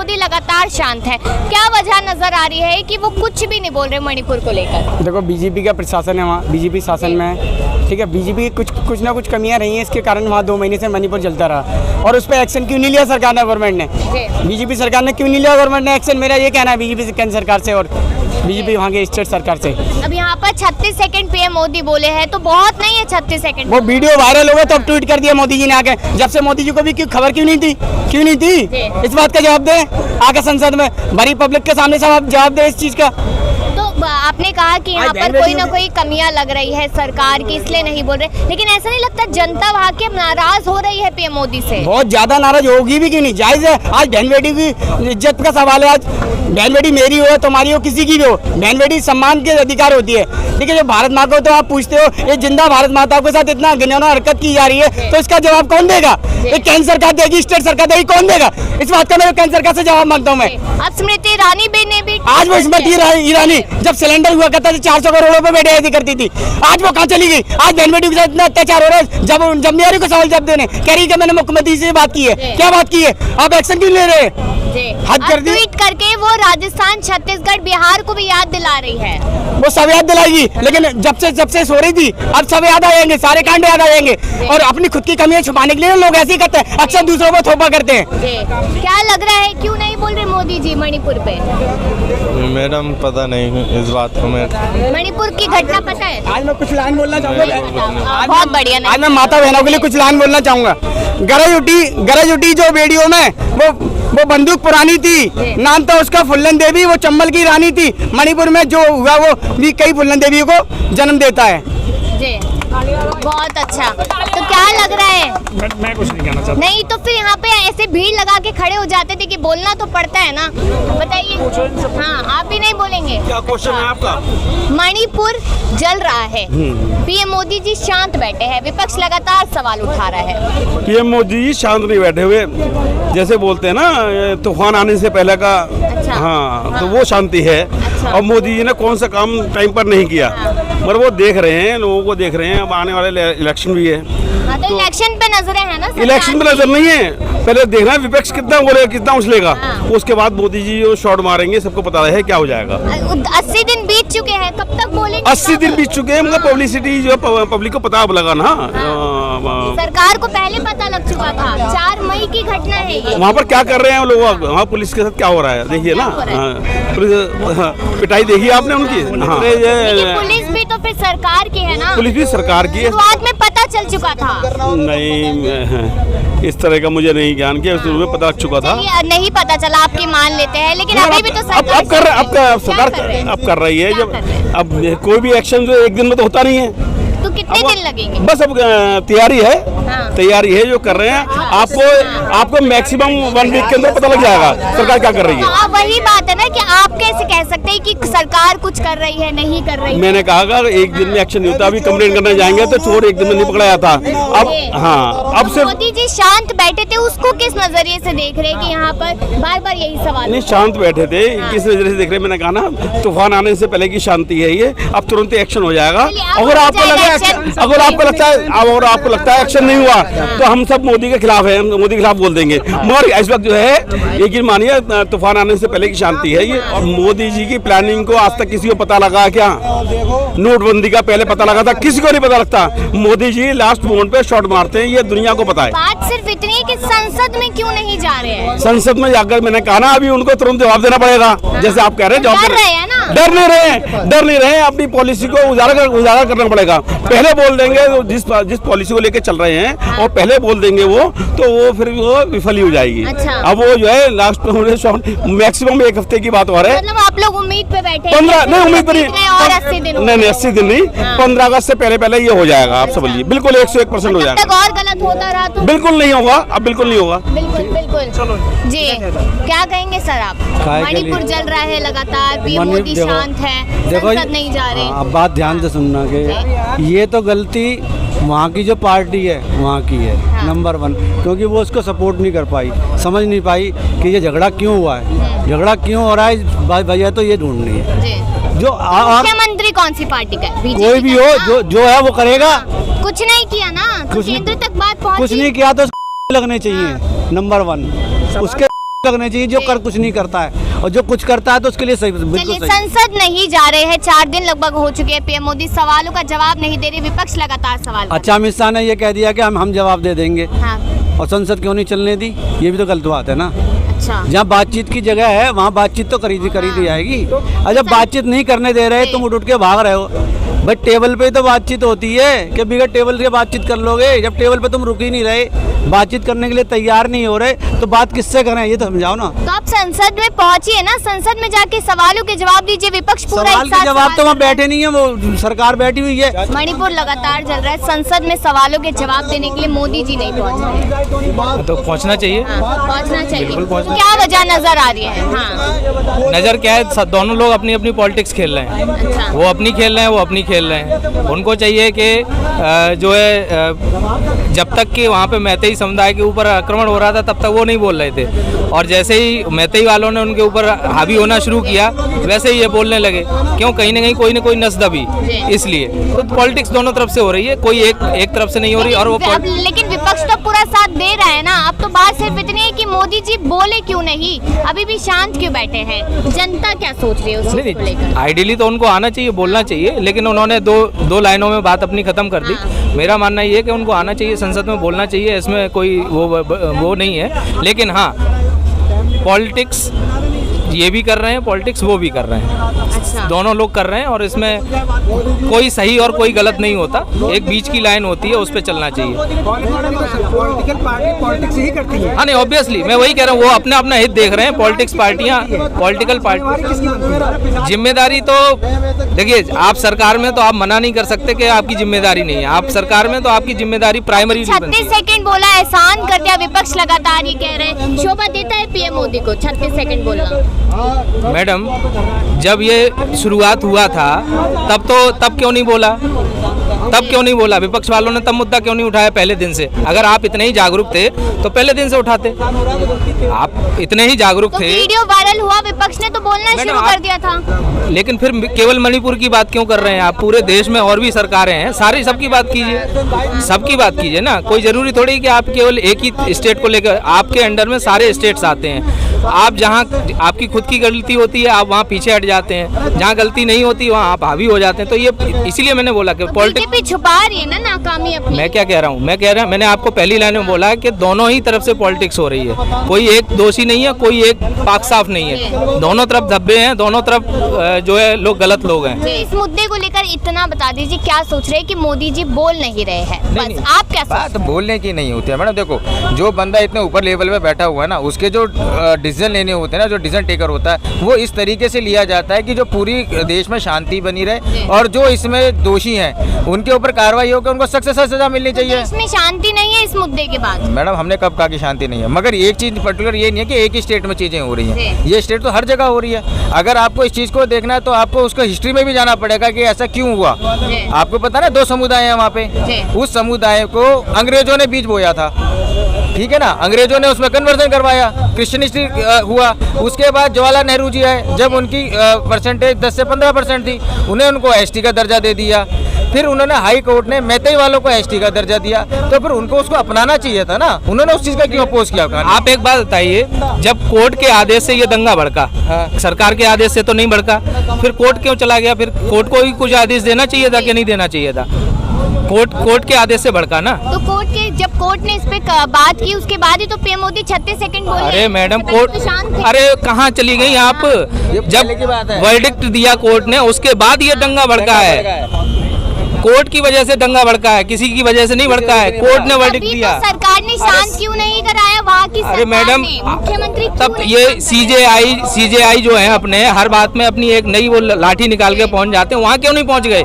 मोदी लगातार शांत है, क्या वजह नजर आ रही है कि वो कुछ भी नहीं बोल रहे मणिपुर को लेकर? देखो बीजेपी का प्रशासन है, वहाँ बीजेपी शासन में है, ठीक है। बीजेपी की कुछ ना कुछ कमियां रही हैं, इसके कारण वहाँ 2 महीने से मणिपुर चलता रहा। और उस पर एक्शन क्यों नहीं लिया सरकार ने, गवर्नमेंट ने, बीजेपी सरकार ने क्यों नहीं लिया गवर्नमेंट ने एक्शन? मेरा ये कहना है बीजेपी केंद्र सरकार से और बीजेपी वहाँ के स्टेट सरकार से। अब यहाँ पर 36 सेकंड पीएम मोदी बोले हैं तो बहुत नहीं है 36 सेकंड। वो वीडियो वायरल हो गया तो अब ट्वीट कर दिया मोदी जी ने आके। जब से मोदी जी को भी खबर क्यों नहीं थी? इस बात का जवाब दे आके संसद में, भरी पब्लिक के सामने जवाब दे इस चीज का। तो आपने कहा कि यहाँ पर कोई ना कोई कमियां लग रही है सरकार की, इसलिए नहीं बोल रहे, लेकिन ऐसा नहीं लगता जनता वहाँ की नाराज हो रही है पीएम मोदी से? बहुत ज्यादा नाराज होगी भी क्यों नहीं, जायज है। आज बहन बेटी की इज्जत का सवाल है। आज बहन बेटी मेरी हो, तुम्हारी हो, किसी की भी हो, बहन बेटी सम्मान के अधिकार होती है, ठीक है। जो भारत माँ को तो आप पूछते हो, ये जिंदा भारत माता के साथ इतना घिनौना हरकत की जा रही है, तो इसका जवाब कौन देगा? ये केंद्र सरकार देगी, स्टेट सरकार देगी, कौन देगा? इस बात का मैं केंद्र सरकार से जवाब मांगता हूँ मैं। अब स्मृति ईरानी ने भी आज वो स्मृति ईरानी जब सिलेंडर हुआ करता था 400 करोड़ों पे बेटे करती थी, आज वो कहाँ चली गई? आज बहन बेटी के साथ इतना अत्याचार हो रहा है, जब नहीं आ रही को सवाल जवाब देने, कह रही कि मैंने मुख्यमंत्री से बात की है। क्या बात की है? आप एक्शन क्यों ले रहे हैं? हद कर दी। ट्वीट करके वो राजस्थान, छत्तीसगढ़, बिहार को भी याद दिला रही है। वो सब याद दिलाएगी, लेकिन जब से सो रही थी अब सब याद आ जाएंगे, सारे कांड याद आ जाएंगे। और अपनी खुद की कमियां छुपाने के लिए लोग ऐसे ही करते हैं, अक्सर दूसरों को थोपा करते हैं। क्या लग रहा है क्यों नहीं बोल रहे मोदी जी मणिपुर पे? मैडम पता नहीं इस बात को, मैं मणिपुर की घटना पता है? आज मैं कुछ लाइन बोलना चाहूँगा, बहुत बढ़िया। आज मैं माता बहनों के लिए कुछ लाइन बोलना चाहूँगा। गरज उठी जो वीडियो में वो बंदूक पुरानी थी, नाम था उसका फुल्लन देवी, वो चंबल की रानी थी। मणिपुर में जो हुआ वो भी कई फुल्लन देवियों को जन्म देता है जी। बहुत अच्छा। तो क्या लग रहा है? मैं कुछ नहीं कहना चाहता। नहीं तो फिर यहाँ पे ऐसे भीड़ लगा के खड़े हो जाते थे कि बोलना तो पड़ता है ना, बताइए। हाँ, आप भी नहीं बोलेंगे? क्या क्वेश्चन है आपका? मणिपुर जल रहा है, पीएम मोदी जी शांत बैठे हैं, विपक्ष लगातार सवाल उठा रहा है। पीएम मोदी जी शांत नहीं बैठे हुए, जैसे बोलते हैं ना तूफान आने से पहले का। अच्छा। हाँ, तो वो शांति है। अच्छा। और मोदी जी ने कौन सा काम टाइम पर नहीं किया, मगर वो देख रहे हैं, लोगों को देख रहे हैं। अब आने वाले इलेक्शन भी है, तो इलेक्शन पे नजरें हैं ना? इलेक्शन पे नजर नहीं है, पहले देखना है विपक्ष कितना बोलेगा, कितना उछलेगा, उसके बाद मोदी जी जो शॉट मारेंगे सबको पता है क्या हो जाएगा। 80 दिन बीत चुके हैं, कब तक बोलेंगे? 80 दिन बीत चुके हैं, मगर पब्लिसिटी जो पब्लिक को पता लगा ना। सरकार को पहले पता लग चुका था, 4 मई की घटना है ये। वहाँ पर क्या कर रहे हैं लोग, वहाँ पुलिस के साथ क्या हो रहा है देखिए ना। पुलिस पिटाई देखी आपने उनकी? हाँ, पुलिस भी तो फिर सरकार की है ना। पुलिस भी सरकार की है। शुरुआत में पता चल चुका था? नहीं, इस तरह का मुझे नहीं ज्ञान किया, शुरू में पता लग चुका था। नहीं पता चला, आपकी मान लेते हैं, लेकिन अभी भी तो सरकार अब कर रही है। जब अब कोई भी एक्शन जो एक दिन में तो होता नहीं है, तो कितने दिन लगेंगे? बस अब तैयारी है। तैयारी है जो कर रहे हैं। आपको मैक्सिमम 1 वीक के अंदर पता लग जाएगा सरकार क्या कर रही है। तो वही बात है ना कि आप कैसे कह सकते हैं कि सरकार कुछ कर रही है, नहीं कर रही है? मैंने कहा अगर एक दिन में एक्शन नहीं होता, अभी कंप्लेंट करने जाएंगे तो चोर एक दिन में नहीं पकड़ा जाता। अब हाँ, अब से मोदी जी शांत बैठे थे, उसको किस नजरिए से देख रहे हैं कि यहाँ पर बार बार यही सवाल? नहीं, शांत बैठे थे, किस नजरिए से देख रहे? मैंने कहा ना तूफान आने से पहले की शांति है ये, अब तुरंत एक्शन हो जाएगा। अगर आपको लगता है एक्शन नहीं हुआ तो हम सब मोदी के खिलाफ है, हम मोदी के खिलाफ बोल देंगे। मगर इस वक्त जो है यकीन मानिए तूफान आने से पहले की शांति है ये। और मोदी जी की प्लानिंग को आज तक किसी को पता लगा क्या? नोटबंदी का पहले पता लगा था, किसी को नहीं पता लगता। मोदी जी लास्ट मोमेंट पे शॉट मारते हैं, ये दुनिया को पता है। बात सिर्फ इतनी है कि संसद में क्यों नहीं जा रहे हैं? संसद में जाकर मैंने कहा ना अभी उनको तुरंत जवाब देना पड़ेगा, जैसे आप कह रहे हैं। डर रहे हैं ना? डर नहीं रहे, अपनी पॉलिसी को उजागर करना पड़ेगा। पहले बोल देंगे जिस पॉलिसी को लेकर चल रहे हैं और पहले बोल देंगे वो, तो वो फिर वो विफल ही हो जाएगी। अच्छा। अब वो जो है लास्ट मैक्सिमम 1 हफ्ते की बात हो रहा है। मतलब आप लोग उम्मीद पे बैठे? 15 नहीं, उम्मीद पर नहीं, और 80 दिन नहीं 80 दिन नहीं, 15 अगस्त से पहले ये हो जाएगा। आप समझिए, बिल्कुल 101% हो जाएगा। और गलत होता रहा तो बिल्कुल नहीं होगा, अब बिल्कुल नहीं होगा। बिल्कुल जी। क्या कहेंगे सर आप? मणिपुर जल रहा है लगातार, पीएम मोदी शांत है, संसद नहीं जा रहे। अब बात ध्यान से सुनना कि ये तो गलती वहाँ की जो पार्टी है वहाँ की है, नंबर 1, क्योंकि वो उसको सपोर्ट नहीं कर पाई, समझ नहीं पाई कि ये झगड़ा क्यों हुआ है, झगड़ा क्यों हो रहा है, वजह तो ये ढूंढनी है। जो मुख्यमंत्री कौन सी पार्टी का? कोई भी हो, जो है वो करेगा। कुछ नहीं किया ना, तो केंद्र तक बात पहुंची। कुछ नहीं किया तो लगने चाहिए, नंबर 1 उसके लगने चाहिए जो कर कुछ नहीं करता है, और जो कुछ करता है तो उसके लिए सही, बिल्कुल चलिए, सही। संसद नहीं जा रहे हैं, 4 दिन लगभग हो चुके हैं, पीएम मोदी सवालों का जवाब नहीं दे रहे, विपक्ष लगातार सवाल कर अच्छा, अमित शाह ने ये कह दिया कि हम जवाब दे देंगे, रहे हैं। हाँ, और संसद क्यों नहीं चलने दी? ये भी तो गलत बात है ना। अच्छा, जहाँ बातचीत की जगह है वहाँ बातचीत तो करी दी जाएगी। और जब बातचीत नहीं करने दे रहे तुम उठ के भाग रहे हो। भाई टेबल पे तो बातचीत होती है कि बिगड़ टेबल से बातचीत कर लोगे। जब टेबल पे तुम रुक ही नहीं रहे, बातचीत करने के लिए तैयार नहीं हो रहे, तो बात किससे करें ये तो समझाओ ना। तो आप संसद में पहुंचिए ना, संसद में जाके सवालों के जवाब दीजिए, विपक्ष पूरा सवाल एक के साथ जवाब तो वहाँ सवाल कर बैठे नहीं है, वो सरकार बैठी हुई है। रहा है। मणिपुर लगातार चल रहा है, संसद में सवालों के जवाब देने के लिए मोदी जी नहीं पहुंच रहे हैं। तो पहुंचना चाहिए। हाँ, पहुंचना चाहिए। बिल्कुल तो पहुंचना क्या वजह नजर आ रही है? हाँ, नज़र क्या है, दोनों लोग अपनी अपनी पॉलिटिक्स खेल रहे हैं। अच्छा, वो अपनी खेल रहे हैं, वो अपनी खेल रहे हैं। उनको चाहिए कि जो है जब तक कि वहाँ पे मैतेई समुदाय के ऊपर आक्रमण हो रहा था तब तक वो नहीं बोल रहे थे, और जैसे ही मैतेई वालों ने उनके ऊपर हावी होना शुरू किया वैसे ही ये बोलने लगे। क्यों? कहीं ना कोई नस दबी, इसलिए तो पॉलिटिक्स दोनों तरफ से हो रही है, कोई एक तरफ से नहीं हो रही। और वो लेकिन विपक्ष तो पूरा साथ दे रहा है ना। अब तो बात सिर्फ इतनी है कि मोदी जी बोले क्यों नहीं, अभी भी शांत क्यों बैठे हैं, जनता क्या सोच रही है उस चीज को लेकर? आइडियली तो उनको आना चाहिए, बोलना चाहिए, लेकिन उन्होंने दो लाइनों में बात अपनी खत्म कर दी। मेरा मानना ये है कि उनको आना चाहिए, संसद में बोलना चाहिए, इसमें कोई वो नहीं है। लेकिन हाँ, पॉलिटिक्स ये भी कर रहे हैं, पॉलिटिक्स वो भी कर रहे हैं, अच्छा, दोनों लोग कर रहे हैं, और इसमें कोई सही और कोई गलत नहीं होता, एक बीच की लाइन होती है, उस पर चलना चाहिए। पॉलिटिकल पार्टी पॉलिटिक्स ही करती है। हाँ नहीं, ऑब्वियसली मैं वही कह रहा हूँ, वो अपना अपना हित देख रहे हैं। पॉलिटिक्स पार्टियाँ, पॉलिटिकल पार्टी जिम्मेदारी तो देखिए, आप सरकार में तो आप मना नहीं कर सकते कि आपकी जिम्मेदारी नहीं है। आप सरकार में तो आपकी जिम्मेदारी प्राइमरी 36 सेकंड बोला, एहसान कर दिया, विपक्ष लगातार ये कह रहे हैं। शोभा देता है पीएम मोदी को 36 सेकंड बोलना? मैडम, जब ये शुरुआत हुआ था तब क्यों नहीं बोला? तब क्यों नहीं बोला? विपक्ष वालों ने तब मुद्दा क्यों नहीं उठाया पहले दिन से? अगर आप इतने ही जागरूक थे तो पहले दिन से उठाते। आप इतने ही जागरूक तो थे। वीडियो वायरल हुआ, विपक्ष ने तो बोलना शुरू कर दिया था। लेकिन फिर केवल मणिपुर की बात क्यों कर रहे हैं आप? पूरे देश में और भी सरकारें हैं, सारी सबकी बात कीजिए, सबकी बात कीजिए ना। कोई जरूरी थोड़ी कि आप केवल एक ही स्टेट को लेकर, आपके अंडर में सारे स्टेट्स आते हैं। आप जहाँ आपकी खुद की गलती होती है आप वहाँ पीछे हट जाते हैं, जहाँ गलती नहीं होती वहाँ आप हावी हो जाते हैं। तो ये इसीलिए मैंने बोला कि बीजेपी छुपा रही है ना नाकामी अपनी। मैं क्या कह रहा हूँ, मैंने आपको पहली लाइन में बोला कि दोनों ही तरफ से पॉलिटिक्स हो रही है, कोई एक दोषी नहीं है, कोई एक पाक साफ नहीं है, दोनों तरफ धब्बे हैं, दोनों तरफ जो है लोग गलत लोग हैं। इस मुद्दे को लेकर इतना बता दीजिए, क्या सोच रहे हैं कि मोदी जी बोल नहीं रहे हैं? बस आप क्या सोच बात बोलने की नहीं होती है मैडम। देखो, जो बंदा इतने ऊपर लेवल पे बैठा हुआ है ना, उसके जो डिसीजन लेने होते हैं ना, जो डिसीजन टेकर होता है, वो इस तरीके से लिया जाता है कि जो पूरी देश में शांति बनी रहे, और जो इसमें दोषी हैं उनके ऊपर कार्रवाई होकर उनको सख्त से सजा मिलनी चाहिए। इसमें शांति नहीं है इस मुद्दे के बाद? मैडम, हमने कब कहा कि शांति नहीं है, मगर एक चीज पर्टिकुलर ये नहीं है कि एक ही स्टेट में चीजें हो रही हैं, ये स्टेट तो हर जगह हो रही है। अगर आपको इस चीज को देखना है तो आपको उसको हिस्ट्री में भी जाना पड़ेगा कि ऐसा क्यों हुआ। आपको पता ना, 2 समुदाय हैं वहाँ पे, उस समुदाय को अंग्रेजों ने बीज बोया था, ठीक है ना, अंग्रेजों ने उसमें कन्वर्जन करवाया, क्रिश्चियनिटी हुआ। उसके बाद जवाहरलाल नेहरू जी आए, जब उनकी परसेंटेज 10 से 15% थी, उनको एसटी का दर्जा दे दिया। फिर उन्होंने हाई कोर्ट ने मैतेई वालों को एसटी का दर्जा दिया, तो फिर उनको उसको अपनाना चाहिए था ना, उन्होंने उस चीज का क्यों अपोज किया? आप एक बात बताइए, जब कोर्ट के आदेश से ये दंगा भड़का, सरकार के आदेश से तो नहीं भड़का, फिर कोर्ट क्यों चला गया? फिर कोर्ट को ही कुछ आदेश देना चाहिए था कि नहीं देना चाहिए था? कोर्ट के आदेश से भड़का ना। तो जब कोर्ट ने इस पे बात की उसके बाद ही तो पीएम मोदी 36 सेकंड बोले। अरे मैडम, तो कोर्ट, अरे कहाँ चली गई आप? जब वर्डिक्ट दिया कोर्ट ने उसके बाद ये दंगा भड़का है। कोर्ट की वजह से दंगा भड़का है, किसी की वजह से नहीं भड़का है। कोर्ट ने वर्डिक्ट दिया। तो सरकार ने शांत क्यों नहीं कराया वहाँ की सरकार? अरे मैडम, मुख्यमंत्री तब ये सीजेआई जो है अपने हर बात में अपनी एक नई वो लाठी निकाल के पहुंच जाते हैं, वहाँ क्यों नहीं पहुंच गए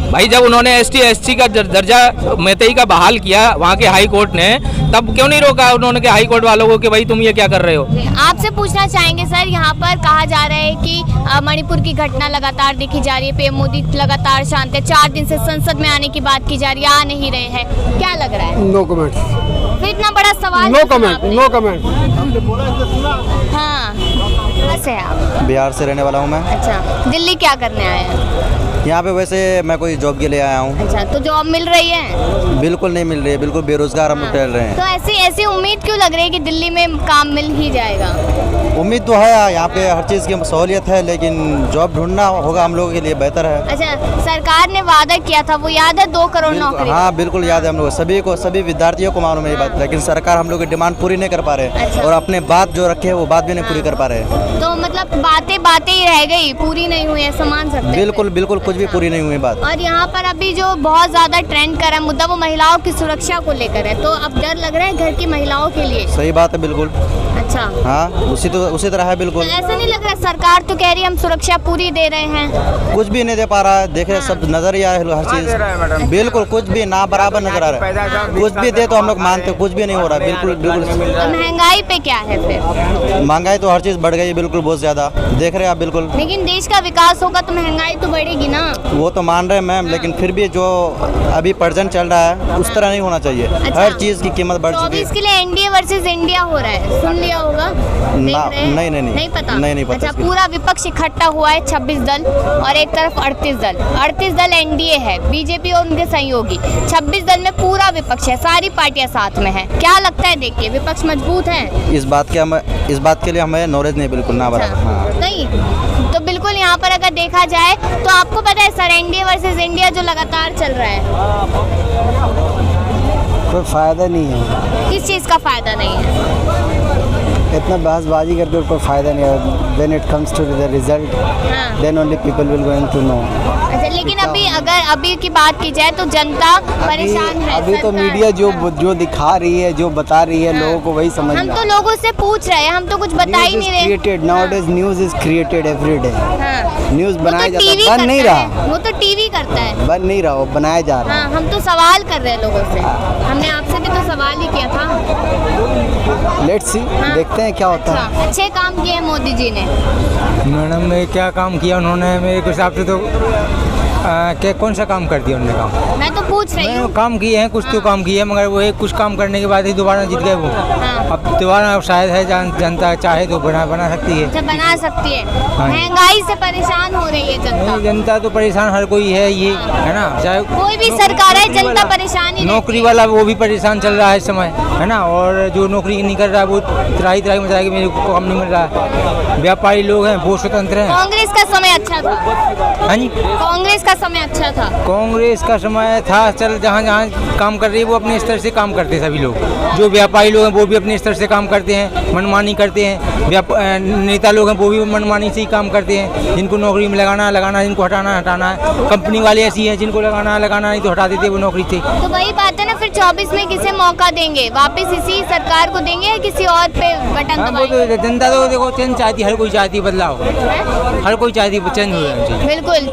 भाई? जब उन्होंने ST/SC का दर्जा मैतेई का बहाल किया वहाँ के हाई कोर्ट ने, तब क्यों नहीं रोका उन्होंने के हाई कोर्ट वालों को कि भाई तुम ये क्या कर रहे हो? आपसे पूछना चाहेंगे सर, यहाँ पर कहा जा रहा है कि मणिपुर की घटना लगातार देखी जा रही है, पीएम मोदी लगातार शांत है, 4 दिन से संसद में आने की बात की जा रही है, आ नहीं रहे हैं, क्या लग रहा है? No comment. फिर इतना बड़ा सवाल, नो कमेंट, नो कमेंट। हाँ, कहाँ से हैं आप? बिहार से रहने वाला हूँ मैं। अच्छा, दिल्ली क्या करने आए हैं? यहाँ पे वैसे मैं कोई जॉब के लिए आया हूँ। अच्छा, तो जॉब मिल रही है? बिल्कुल नहीं मिल रही है, बिल्कुल बेरोजगार हम लोग टहल रहे हैं। तो ऐसी उम्मीद क्यों लग रही है कि दिल्ली में काम मिल ही जाएगा? उम्मीद तो है, यहाँ पे हर चीज़ की सहूलियत है, लेकिन जॉब ढूंढना होगा हम लोगों के लिए बेहतर है। अच्छा, सरकार ने वादा किया था, वो याद है 2 करोड़ नौकरी? हाँ बिल्कुल याद है हम लोग सभी विद्यार्थियों को मालूम है ये बात, लेकिन सरकार हम लोग की डिमांड पूरी नहीं कर पा रहे। अच्छा। और अपने बात जो रखे है वो बात भी नहीं पूरी कर पा रहे। तो मतलब बातें ही रह गई, पूरी नहीं हुई, ऐसा मान सकते हैं? बिल्कुल कुछ भी पूरी नहीं हुई बात। और यहाँ पर अभी जो बहुत ज्यादा ट्रेंड कर रहा है मुद्दा, वो महिलाओं की सुरक्षा को लेकर है, तो अब डर लग रहा है घर की महिलाओं के लिए? सही बात है बिल्कुल। अच्छा, हाँ उसी तरह है बिल्कुल। तो ऐसा नहीं लग रहा सरकार तो कह रही है हम सुरक्षा पूरी दे रहे हैं? कुछ भी नहीं दे पा रहा है, देख रहे सब नजर ही आ रहा है हर चीज, बिल्कुल कुछ भी ना बराबर नजर आ रहा है। कुछ भी दे तो हम लोग मानते, कुछ भी नहीं हो रहा है, बिल्कुल। तो महंगाई पे क्या है फिर? महंगाई तो हर चीज बढ़ गई है बिल्कुल, बहुत ज्यादा देख रहे हैं आप बिल्कुल। लेकिन देश का विकास होगा तो महंगाई तो बढ़ेगी ना? वो तो मान रहे हैं मैम, लेकिन फिर भी जो अभी प्रेजेंट चल रहा है उस तरह नहीं होना चाहिए। अच्छा। हर चीज की कीमत बढ़ चुकी है। 24 के लिए एनडीए वर्सेस इंडिया हो रहा है, सुन लिया होगा? नहीं पता? नहीं पता। अच्छा, पूरा विपक्ष इकट्ठा हुआ है, 26 दल और एक तरफ 38 दल एनडीए है, बीजेपी और उनके सहयोगी। 26 दल में पूरा विपक्ष है, सारी पार्टियां साथ में है। क्या लगता है, देखिए विपक्ष मजबूत है? इस बात के लिए हमें नॉलेज नहीं बिल्कुल ना बराबर। हाँ। नहीं तो बिल्कुल यहाँ पर अगर देखा जाए तो आपको पता है सर, एनडीए वर्सेस इंडिया जो लगातार चल रहा है, कोई फ़ायदा नहीं है। किस चीज़ का फायदा नहीं है? इतना बहसबाजी करके कोई फ़ायदा नहीं है। When it comes to the result, हाँ। then only people will going to know। अच्छा, लेकिन अभी की बात की जाए तो जनता परेशान है। अभी तो सरकार- मीडिया जो दिखा रही है, जो बता रही है, लोगों को वही समझ हम में तो लोगों से पूछ रहे हैं, हम तो कुछ बता ही नहीं रहे। Created nowadays, news is created every day. हाँ। न्यूज़ वो बनाया तो जाता टीवी है, बन नहीं करता रहा, है, वो तो टीवी करता है, बन नहीं रहा, वो बनाया जा रहा है। हाँ, हम तो सवाल कर रहे हैं लोगों से, हमने आपसे भी तो सवाल ही किया था। लेट्स सी, हाँ। देखते हैं क्या होता है। अच्छा, अच्छे काम किए हैं मोदी जी ने? मैडम क्या काम किया उन्होंने, मेरे हिसाब से तो क्या कौन सा काम कर दिया उन्होंने काम? मैं तो पूछ रही हूँ। काम किए हैं, कुछ तो काम किए हैं, मगर वो एक कुछ काम करने के बाद ही दोबारा जीत गए वो। हाँ। अब दोबारा शायद है जनता चाहे तो बना सकती है। अच्छा, बना सकती है। हाँ। महंगाई से परेशान हो रही है जनता। नहीं, जनता तो परेशान हर कोई है, ये है ना, चाहे कोई भी सरकार है, जनता परेशान ही नौकरी रहती है। वाला वो भी परेशान चल रहा है इस समय, है ना, और जो नौकरी नहीं कर रहा है वो त्राही मचा के मेरे को काम नहीं मिल रहा है। व्यापारी लोग हैं वो स्वतंत्र हैं। कांग्रेस का समय अच्छा था? हाँ जी, कांग्रेस का समय अच्छा था? कांग्रेस का समय था, चल जहाँ जहाँ काम कर रही है वो अपने स्तर से काम करते हैं सभी लोग। जो व्यापारी लोग हैं वो भी अपने स्तर से काम करते हैं, मनमानी करते हैं। नेता लोग हैं वो भी मनमानी से ही काम करते हैं। जिनको नौकरी में लगाना, जिनको हटाना है। कंपनी वाले ऐसी हैं जिनको लगाना नहीं तो हटा देते वो नौकरी से। तो वही बात है ना, फिर 24 में किसे मौका देंगे? वापस इसी सरकार को देंगे या किसी और पे बटन हाँ, वो दबाएंगे? तो जनता तो देखो चेंज चाहती है, हर कोई चाहती है बदलाव, हर कोई चाहती है चेंज हो जाना चाहिए। बिल्कुल।